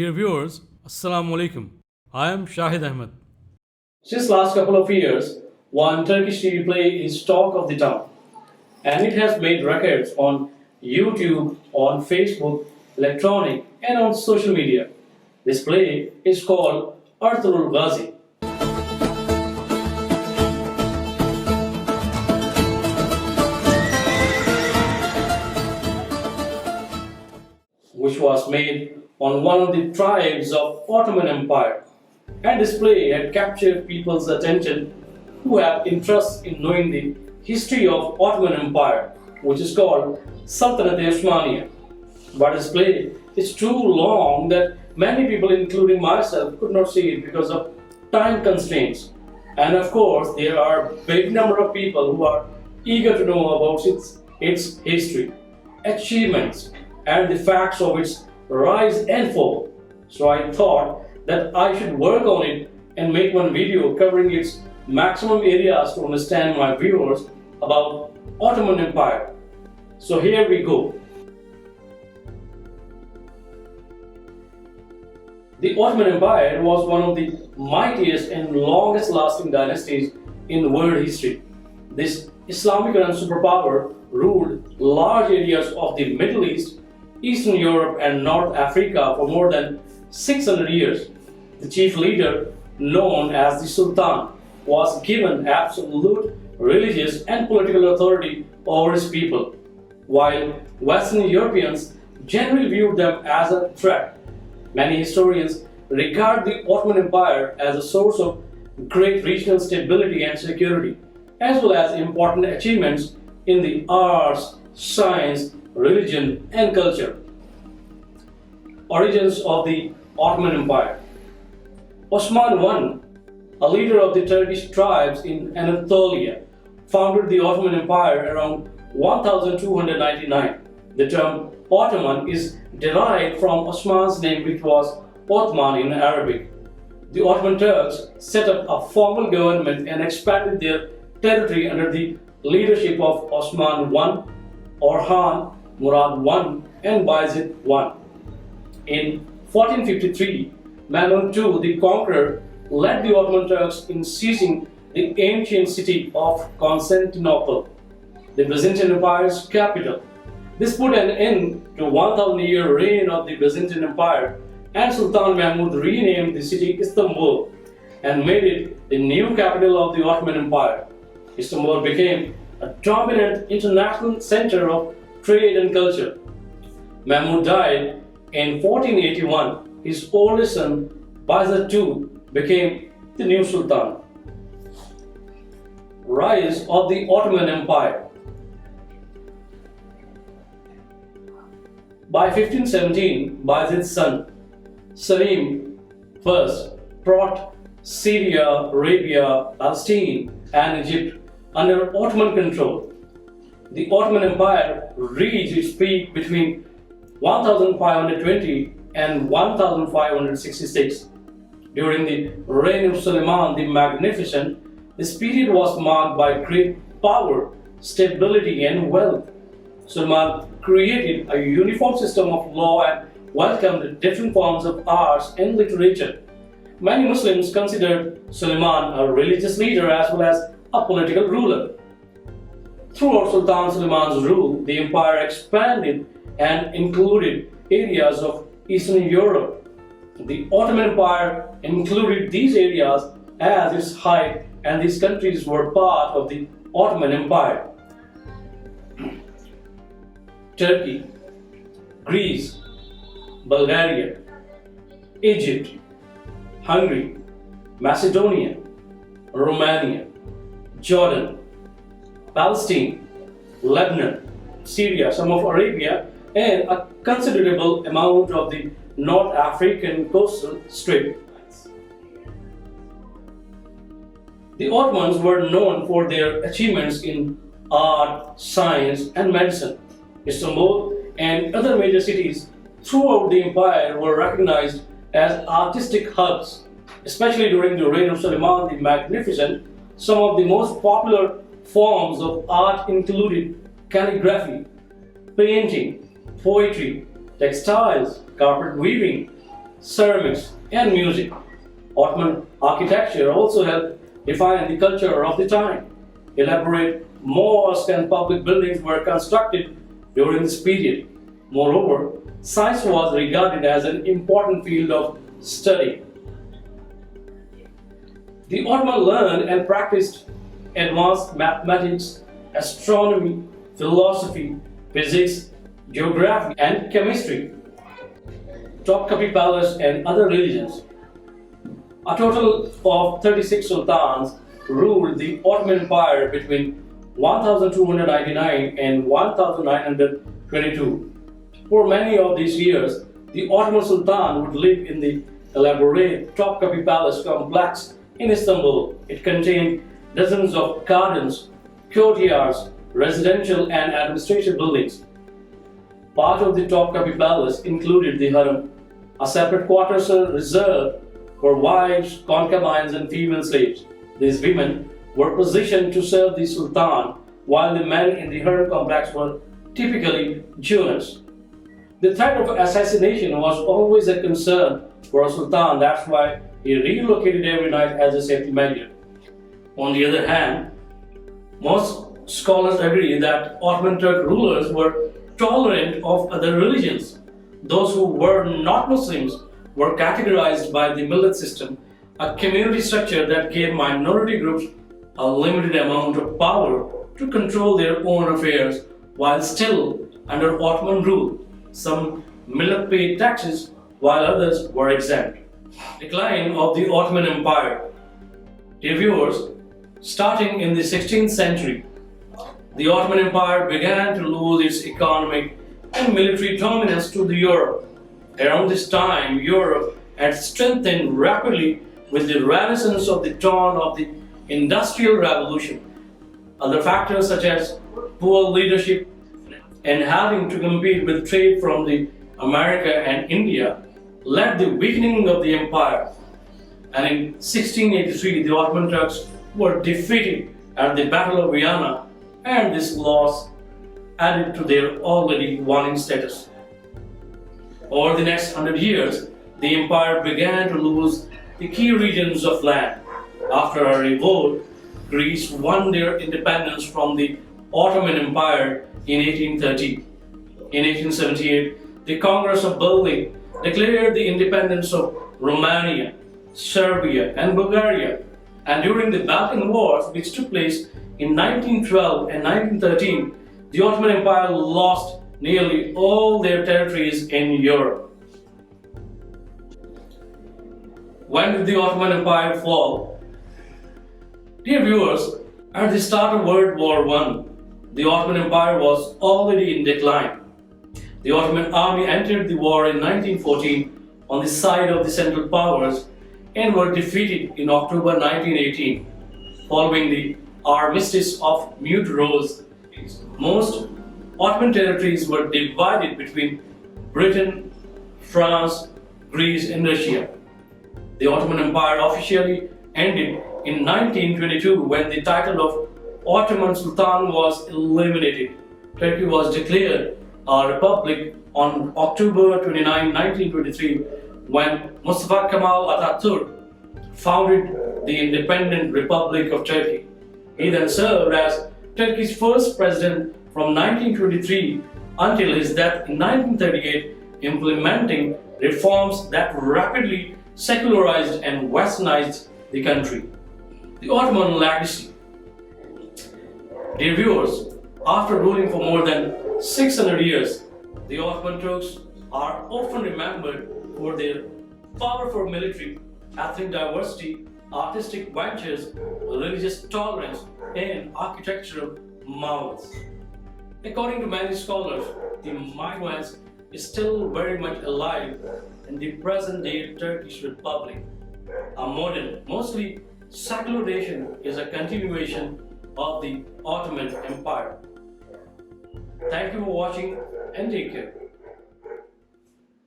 Dear viewers, Assalamu alaikum. I am Shahid Ahmed. Since last couple of years, one Turkish TV play is talk of the town, and it has made records on YouTube, on Facebook, electronic, and on social media. This play is called Arthurul Ghazi. Which was made on one of the tribes of Ottoman Empire, and this play had captured people's attention who have interest in knowing the history of Ottoman Empire, which is called Sultanate-e-Osmaniye. But this play is too long that many people, including myself, could not see it because of time constraints. And of course, there are a big number of people who are eager to know about its history, achievements, and the facts of its rise and fall. So I thought that I should work on it and make one video covering its maximum areas to understand my viewers about Ottoman Empire. So here we go. The Ottoman Empire was one of the mightiest and longest lasting dynasties in world history. This Islamic run superpower ruled large areas of the Middle East, Eastern Europe, and North Africa for more than 600 years. The chief leader, known as the Sultan, was given absolute religious and political authority over his people, while Western Europeans generally viewed them as a threat. Many historians regard the Ottoman Empire as a source of great regional stability and security, as well as important achievements in the arts, science, religion, and culture. Origins of the Ottoman Empire. Osman I, a leader of the Turkish tribes in Anatolia, founded the Ottoman Empire around 1299. The term Ottoman is derived from Osman's name, which was Othman in Arabic. The Ottoman Turks set up a formal government and expanded their territory under the leadership of Osman I, Orhan, Murad I, and Bayezid I. In 1453, Mehmed II the Conqueror led the Ottoman Turks in seizing the ancient city of Constantinople, the Byzantine Empire's capital. This put an end to 1,000-year reign of the Byzantine Empire, and Sultan Mahmud renamed the city Istanbul and made it the new capital of the Ottoman Empire. Istanbul became a dominant international center of trade and culture. Mahmud died in 1481. His oldest son, Bayezid II, became the new Sultan. Rise of the Ottoman Empire. By 1517, Bayezid's son, Selim I, brought Syria, Arabia, Palestine, and Egypt under Ottoman control. The Ottoman Empire reached its peak between 1520 and 1566. During the reign of Suleiman the Magnificent, this period was marked by great power, stability, and wealth. Suleiman created a uniform system of law and welcomed different forms of arts and literature. Many Muslims considered Suleiman a religious leader as well as a political ruler. Throughout Sultan Suleiman's rule, the empire expanded and included areas of Eastern Europe. The Ottoman Empire included these areas as its height, and these countries were part of the Ottoman Empire. Turkey, Greece, Bulgaria, Egypt, Hungary, Macedonia, Romania, Jordan, Palestine, Lebanon, Syria, some of Arabia, and a considerable amount of the North African coastal strip. The Ottomans were known for their achievements in art, science, and medicine. Istanbul and other major cities throughout the empire were recognized as artistic hubs. Especially during the reign of Suleiman the Magnificent, some of the most popular forms of art included calligraphy, painting, poetry, textiles, carpet weaving, ceramics, and music. Ottoman architecture also helped define the culture of the time. Elaborate mosques and public buildings were constructed during this period. Moreover, science was regarded as an important field of study. The Ottoman learned and practiced advanced mathematics, astronomy, philosophy, physics, geography, and chemistry. Topkapi Palace and other religions. A total of 36 sultans ruled the Ottoman Empire between 1299 and 1922. For many of these years, the Ottoman Sultan would live in the elaborate Topkapi Palace complex in Istanbul. It contained dozens of gardens, courtyards, residential and administrative buildings. Part of the Topkapi Palace included the harem, a separate quarters reserved for wives, concubines, and female slaves. These women were positioned to serve the Sultan, while the men in the harem complex were typically eunuchs. The threat of assassination was always a concern for a Sultan, that's why he relocated every night as a safety measure. On the other hand, most scholars agree that Ottoman Turk rulers were tolerant of other religions. Those who were not Muslims were categorized by the millet system, a community structure that gave minority groups a limited amount of power to control their own affairs while still under Ottoman rule. Some millet paid taxes while others were exempt. Decline of the Ottoman Empire. Dear viewers, starting in the 16th century, the Ottoman Empire began to lose its economic and military dominance to Europe. Around this time, Europe had strengthened rapidly with the renaissance of the dawn of the Industrial Revolution. Other factors such as poor leadership and having to compete with trade from the America and India led the weakening of the empire. And in 1683, the Ottoman Turks were defeated at the Battle of Vienna, and this loss added to their already waning status. Over the next 100 years, the empire began to lose the key regions of land. After a revolt, Greece won their independence from the Ottoman Empire in 1830. In 1878, the Congress of Berlin declared the independence of Romania, Serbia, and Bulgaria. And during the Balkan Wars, which took place in 1912 and 1913, the Ottoman Empire lost nearly all their territories in Europe. When did the Ottoman Empire fall? Dear viewers, at the start of World War I, the Ottoman Empire was already in decline. The Ottoman army entered the war in 1914 on the side of the Central Powers and were defeated in October 1918. Following the Armistice of Mute Rose, most Ottoman territories were divided between Britain, France, Greece, and Russia. The Ottoman Empire officially ended in 1922 when the title of Ottoman Sultan was eliminated. Turkey was declared a republic on October 29, 1923, when Mustafa Kemal Atatürk founded the Independent Republic of Turkey. He then served as Turkey's first president from 1923 until his death in 1938, implementing reforms that rapidly secularized and westernized the country. The Ottoman legacy. Dear viewers, after ruling for more than 600 years, the Ottoman Turks are often remembered for their powerful military, ethnic diversity, artistic ventures, religious tolerance, and architectural marvels. According to many scholars, the Minoans is still very much alive in the present-day Turkish Republic. A modern, mostly secular nation is a continuation of the Ottoman Empire. Thank you for watching and take care.